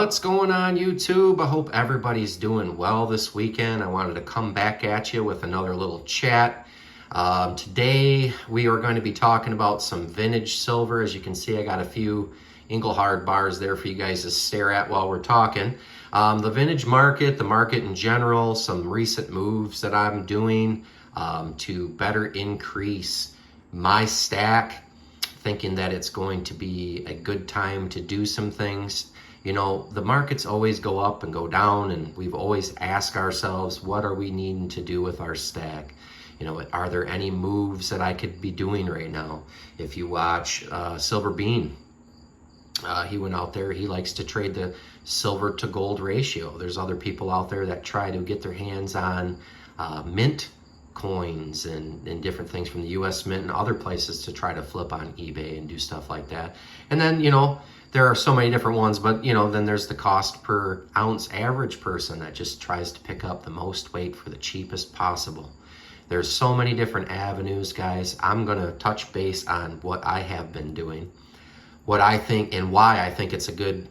What's going on, YouTube? I hope everybody's doing well this weekend. I wanted to come back at you with another little chat. Today we are going to be talking about some vintage silver. As you can see, I got a few Engelhard bars there for you guys to stare at while we're talking. The vintage market, the market in general, some recent moves that I'm doing to better increase my stack, thinking that it's going to be a good time to do some things. You know, the markets always go up and go down, and we've always asked ourselves, what are we needing to do with our stack? You know, are there any moves that I could be doing right now? If you watch Silver Bean, he went out there, he likes to trade the silver to gold ratio. There's other people out there that try to get their hands on mint coins and different things from the US Mint and other places to try to flip on eBay and do stuff like that. And then, you know, there are so many different ones, but you know, then there's the cost per ounce average person that just tries to pick up the most weight for the cheapest possible. There's so many different avenues, guys. I'm gonna touch base on what I have been doing, what I think and why I think it's a good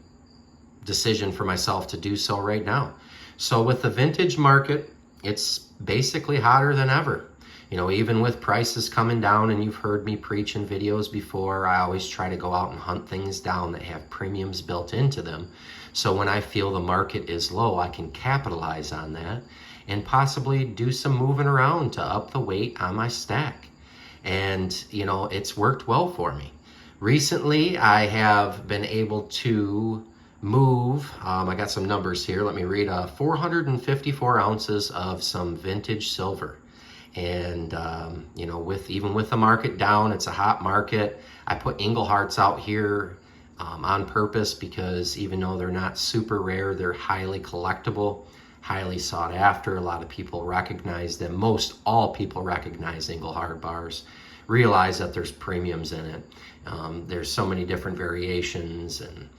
decision for myself to do so right now. So with the vintage market, it's basically hotter than ever. You know, even with prices coming down, and you've heard me preach in videos before, I always try to go out and hunt things down that have premiums built into them. So when I feel the market is low, I can capitalize on that and possibly do some moving around to up the weight on my stack. And, you know, it's worked well for me. Recently, I have been able to move, I got some numbers here, let me read, 454 ounces of some vintage silver. And you know, even with the market down, it's a hot market. I put Engelhards out here on purpose because even though they're not super rare, they're highly collectible, highly sought after. A lot of people recognize them. Most all people recognize Engelhard bars, realize that there's premiums in it. There's so many different variations and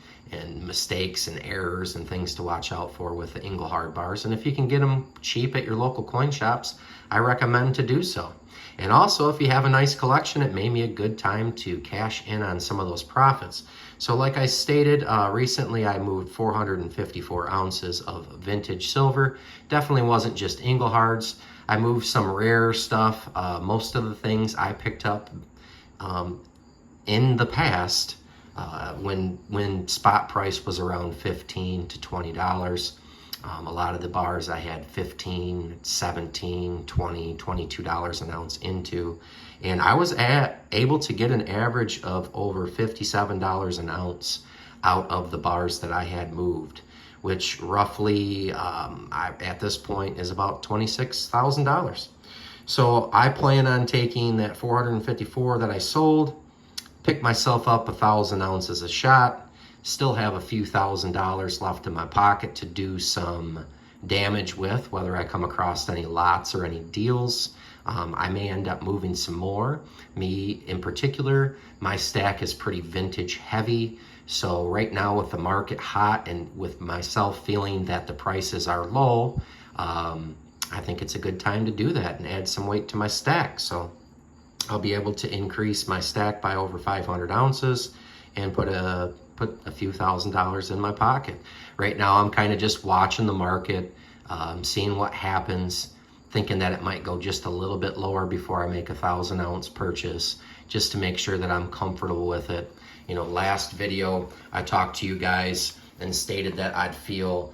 mistakes and errors and things to watch out for with the Engelhard bars. And if you can get them cheap at your local coin shops, I recommend to do so. And also, if you have a nice collection, it may be a good time to cash in on some of those profits. So like I stated, recently I moved 454 ounces of vintage silver. Definitely wasn't just Engelhards. I moved some rare stuff. Most of the things I picked up in the past when spot price was around $15 to $20. A lot of the bars I had $15, $17, $20, $22 an ounce into. And I was able to get an average of over $57 an ounce out of the bars that I had moved, which roughly at this point is about $26,000. So I plan on taking that 454 that I sold, pick myself up 1,000 ounces a shot, still have a few $1,000s left in my pocket to do some damage with, whether I come across any lots or any deals. I may end up moving some more. Me in particular, my stack is pretty vintage heavy. So right now with the market hot and with myself feeling that the prices are low, I think it's a good time to do that and add some weight to my stack. So I'll be able to increase my stack by over 500 ounces and put a few $1,000s in my pocket. Right now, I'm kind of just watching the market, seeing what happens, thinking that it might go just a little bit lower before I make a 1,000 ounce purchase, just to make sure that I'm comfortable with it. You know, last video, I talked to you guys and stated that I'd feel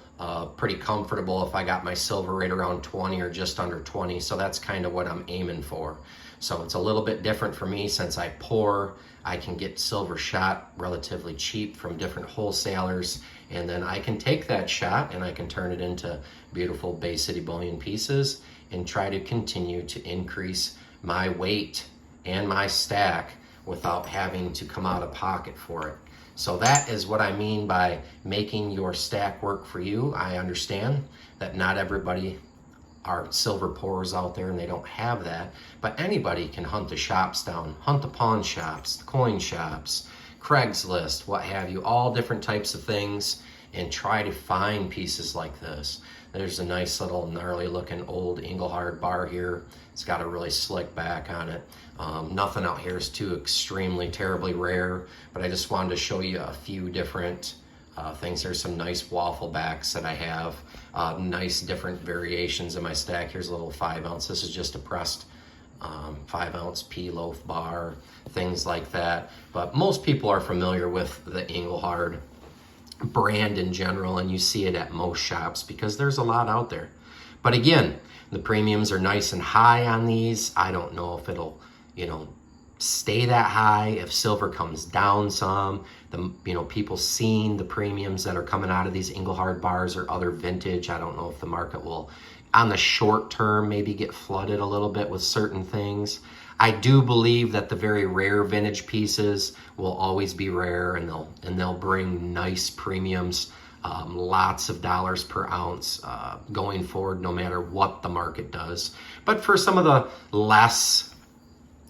pretty comfortable if I got my silver right around 20 or just under 20. So that's kind of what I'm aiming for. So it's a little bit different for me since I pour. I can get silver shot relatively cheap from different wholesalers, and then I can take that shot and I can turn it into beautiful Baycitybullion pieces and try to continue to increase my weight and my stack without having to come out of pocket for it. So that is what I mean by making your stack work for you. I understand that not everybody are silver pourers out there and they don't have that, but anybody can hunt the shops down, hunt the pawn shops, the coin shops, Craigslist, what have you, all different types of things, and try to find pieces like this. There's a nice little gnarly looking old Engelhard bar here. It's got a really slick back on it. Nothing out here is too extremely terribly rare, but I just wanted to show you a few different things. There's some nice waffle backs that I have, nice different variations in my stack. Here's a little 5 ounce. This is just a pressed 5 ounce pea loaf bar, things like that. But most people are familiar with the Engelhard brand in general, and you see it at most shops because there's a lot out there. But again, the premiums are nice and high on these. I don't know if it'll, stay that high. If silver comes down some, people seeing the premiums that are coming out of these Engelhard bars or other vintage, I don't know if the market will, on the short term, maybe get flooded a little bit with certain things. I do believe that the very rare vintage pieces will always be rare, and they'll bring nice premiums, lots of dollars per ounce going forward, no matter what the market does. But for some of the less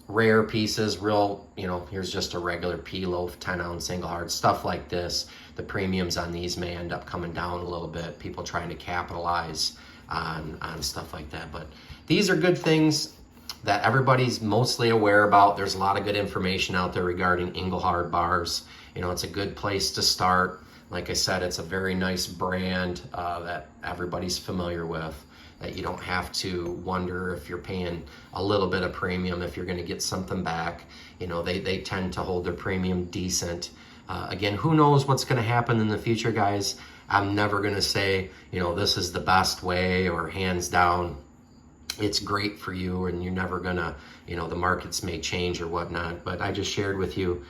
rare pieces, here's just a regular pea loaf, 10 ounce Engelhard, stuff like this, the premiums on these may end up coming down a little bit, people trying to capitalize on stuff like that. But these are good things that everybody's mostly aware about. There's a lot of good information out there regarding Engelhard bars. It's a good place to start. Like I said, it's a very nice brand that everybody's familiar with, that you don't have to wonder if you're paying a little bit of premium if you're going to get something back. They tend to hold their premium decent. Again, who knows what's going to happen in the future, guys. I'm never going to say, this is the best way or hands down it's great for you, and you're never gonna, the markets may change or whatnot. But I just shared with you,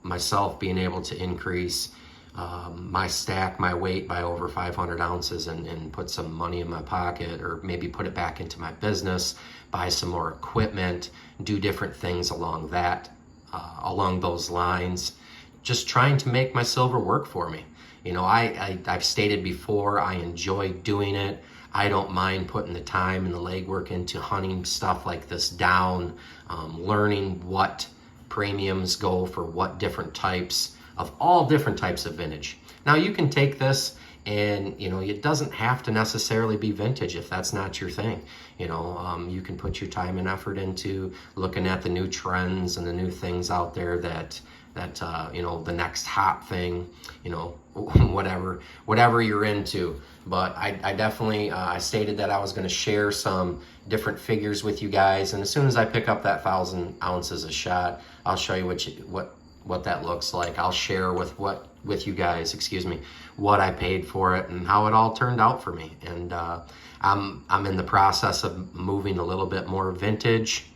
myself being able to increase my stack, my weight by over 500 ounces and put some money in my pocket, or maybe put it back into my business, buy some more equipment, do different things along those lines, just trying to make my silver work for me. I've stated before, I enjoy doing it. I don't mind putting the time and the legwork into hunting stuff like this down, learning what premiums go for what different types of all different types of vintage. Now you can take this and, it doesn't have to necessarily be vintage if that's not your thing. You can put your time and effort into looking at the new trends and the new things out there that the next hot thing, whatever you're into. But I definitely, I stated that I was going to share some different figures with you guys. And as soon as I pick up that 1,000 ounces a shot, I'll show you what that looks like. I'll share with you guys, what I paid for it and how it all turned out for me. And I'm in the process of moving a little bit more vintage,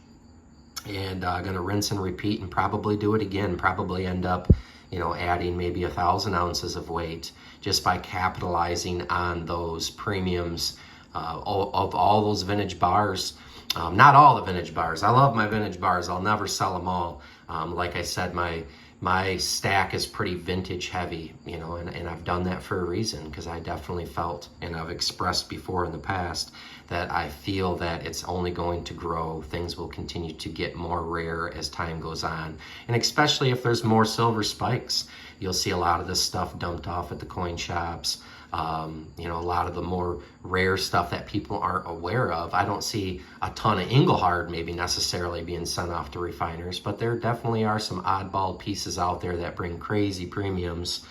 and gonna rinse and repeat and probably do it again, probably end up adding maybe 1,000 ounces of weight just by capitalizing on those premiums of all those vintage bars. Not all the vintage bars. I love my vintage bars. I'll never sell them all. Like I said, my stack is pretty vintage heavy, and I've done that for a reason, because I definitely felt, and I've expressed before in the past, that I feel that it's only going to grow. Things will continue to get more rare as time goes on. And especially if there's more silver spikes, you'll see a lot of this stuff dumped off at the coin shops. A lot of the more rare stuff that people aren't aware of. I don't see a ton of Engelhard maybe necessarily being sent off to refiners, but there definitely are some oddball pieces out there that bring crazy premiums.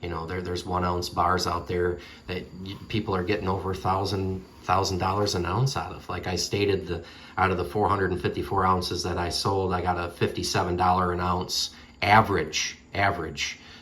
There's 1 ounce bars out there that people are getting over $1,000 an ounce out of. Like I stated, out of the 454 ounces that I sold, I got a $57 an ounce average.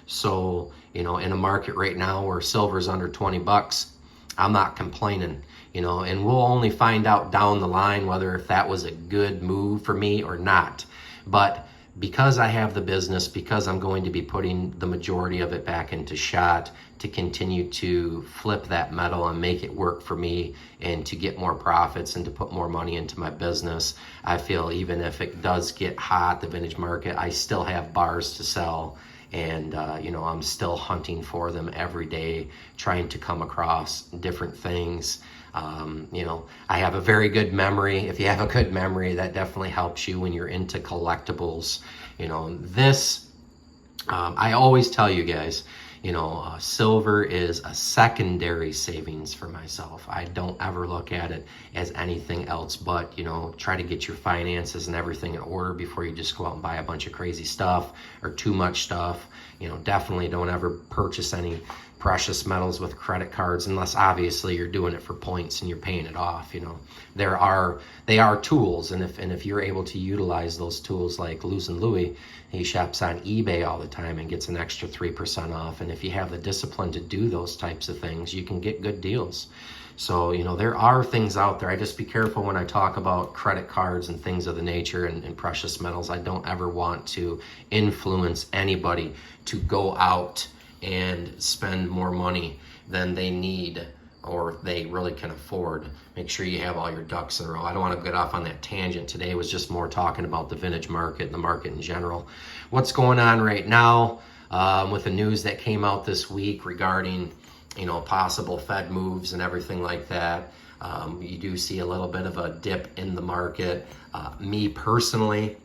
So, in a market right now where silver's under 20 bucks, I'm not complaining, and we'll only find out down the line whether if that was a good move for me or not. But because I have the business, because I'm going to be putting the majority of it back into shot to continue to flip that metal and make it work for me and to get more profits and to put more money into my business, I feel even if it does get hot, the vintage market, I still have bars to sell. And, I'm still hunting for them every day, trying to come across different things. I have a very good memory. If you have a good memory, that definitely helps you when you're into collectibles. I always tell you guys, Silver is a secondary savings for myself. I don't ever look at it as anything else but, try to get your finances and everything in order before you just go out and buy a bunch of crazy stuff or too much stuff. Definitely don't ever purchase any precious metals with credit cards unless obviously you're doing it for points and you're paying it off. They are tools, and if you're able to utilize those tools, like Losing Louie, he shops on eBay all the time and gets an extra 3% off, and if you have the discipline to do those types of things, you can get good deals. So there are things out there. I just be careful when I talk about credit cards and things of the nature and precious metals. I don't ever want to influence anybody to go out and spend more money than they need or they really can afford. Make sure you have all your ducks in a row. I don't want to get off on that tangent. Today was just more talking about the vintage market and the market in general. What's going on right now with the news that came out this week regarding possible Fed moves and everything like that. You do see a little bit of a dip in the market. Me personally,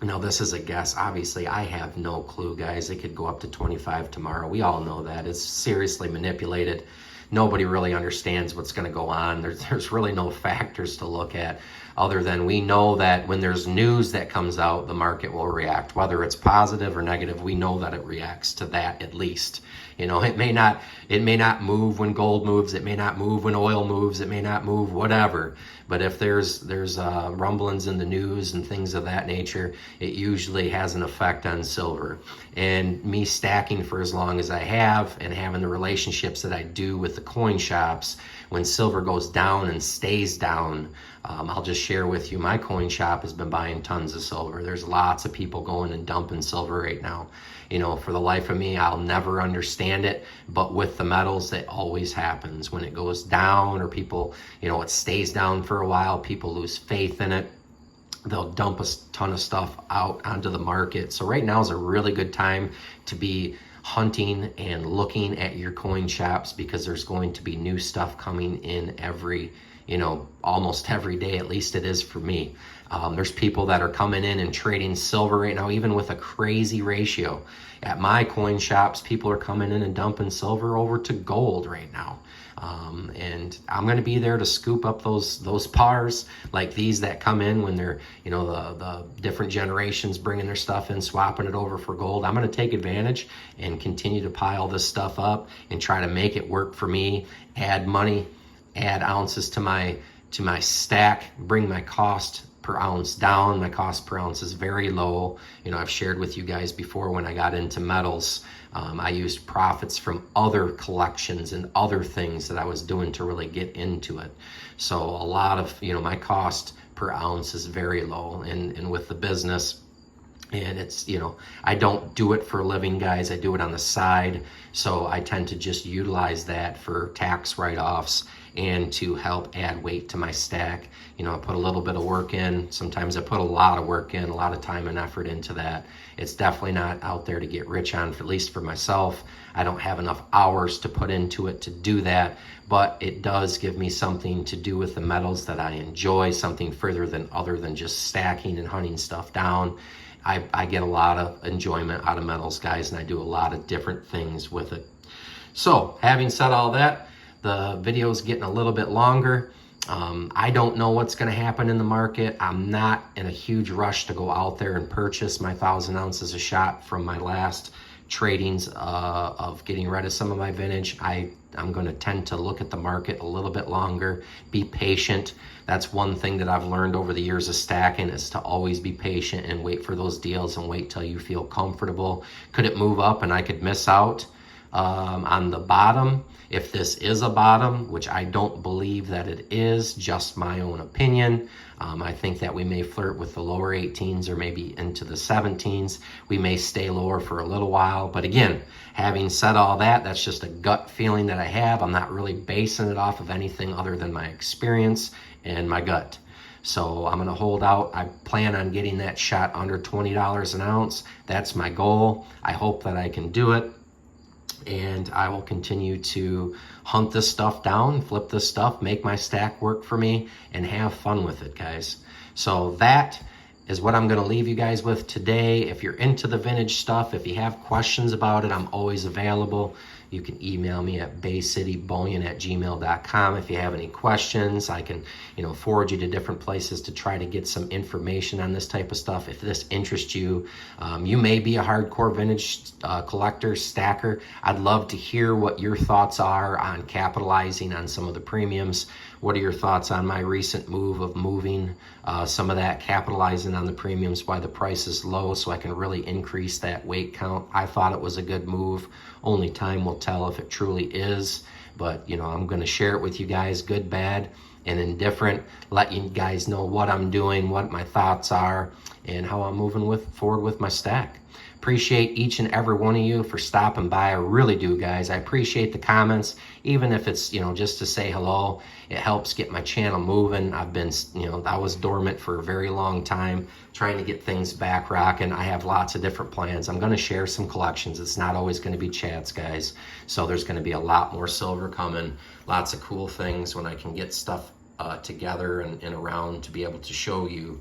now this is a guess. Obviously, I have no clue, guys. It could go up to 25 tomorrow. We all know that. It's seriously manipulated. Nobody really understands what's going to go on. There's really no factors to look at other than we know that when there's news that comes out, the market will react. Whether it's positive or negative, we know that it reacts to that at least. It may not move when gold moves. It may not move when oil moves. It may not move whatever. But if there's rumblings in the news and things of that nature, it usually has an effect on silver. And me stacking for as long as I have and having the relationships that I do with the coin shops, when silver goes down and stays down, I'll just share with you, my coin shop has been buying tons of silver. There's lots of people going and dumping silver right now. For the life of me, I'll never understand it, but with the metals, it always happens. When it goes down or people, it stays down for a while, people lose faith in it. They'll dump a ton of stuff out onto the market. So right now is a really good time to be hunting and looking at your coin shops, because there's going to be new stuff coming in almost every day. At least it is for me. There's people that are coming in and trading silver right now, even with a crazy ratio. At my coin shops, people are coming in and dumping silver over to gold right now. And I'm going to be there to scoop up those pars like these that come in when they're, the different generations bringing their stuff in, swapping it over for gold. I'm going to take advantage and continue to pile this stuff up and try to make it work for me, add money, add ounces to my stack, bring my cost per ounce down. My cost per ounce is very low. I've shared with you guys before when I got into metals, I used profits from other collections and other things that I was doing to really get into it. So a lot of, my cost per ounce is very low, and with the business, and it's, I don't do it for a living, guys. I do it on the side. So I tend to just utilize that for tax write-offs and to help add weight to my stack. I put a little bit of work in. Sometimes I put a lot of work in, a lot of time and effort into that. It's definitely not out there to get rich on, at least for myself. I don't have enough hours to put into it to do that, but it does give me something to do with the metals that I enjoy, something further than other than just stacking and hunting stuff down. I get a lot of enjoyment out of metals, guys, and I do a lot of different things with it. So having said all that, the video is getting a little bit longer. I don't know what's going to happen in the market. I'm not in a huge rush to go out there and purchase my 1,000 ounces a shot from my last tradings of getting rid of some of my vintage. I'm going to tend to look at the market a little bit longer, be patient. That's one thing that I've learned over the years of stacking, is to always be patient and wait for those deals and wait till you feel comfortable. Could it move up and I could miss out on the bottom? If this is a bottom, which I don't believe that it is, just my own opinion, I think that we may flirt with the lower 18s or maybe into the 17s. We may stay lower for a little while. But again, having said all that, that's just a gut feeling that I have. I'm not really basing it off of anything other than my experience and my gut. So I'm going to hold out. I plan on getting that shot under $20 an ounce. That's my goal. I hope that I can do it. And I will continue to hunt this stuff down, flip this stuff, make my stack work for me, and have fun with it, guys. So that is what I'm going to leave you guys with today. If you're into the vintage stuff, if you have questions about it, I'm always available. You can email me at baycitybullion@gmail.com if you have any questions. I can, forward you to different places to try to get some information on this type of stuff. If this interests you, you may be a hardcore vintage collector, stacker. I'd love to hear what your thoughts are on capitalizing on some of the premiums. What are your thoughts on my recent move of moving some of that, capitalizing on the premiums while the price is low so I can really increase that weight count? I thought it was a good move. Only time will tell if it truly is. But, I'm going to share it with you guys, good, bad, and indifferent. Let you guys know what I'm doing, what my thoughts are, and how I'm moving forward with my stack. Appreciate each and every one of you for stopping by. I really do, guys. I appreciate the comments, even if it's, just to say hello. It helps get my channel moving. I've been, I was dormant for a very long time, trying to get things back rocking. I have lots of different plans. I'm going to share some collections. It's not always going to be chats, guys. So there's going to be a lot more silver coming. Lots of cool things when I can get stuff together and around to be able to show you,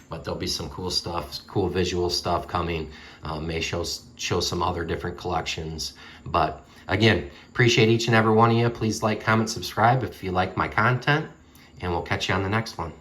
but there'll be some cool stuff, cool visual stuff coming. May show some other different collections. But again, appreciate each and every one of you. Please like, comment, subscribe if you like my content, and we'll catch you on the next one.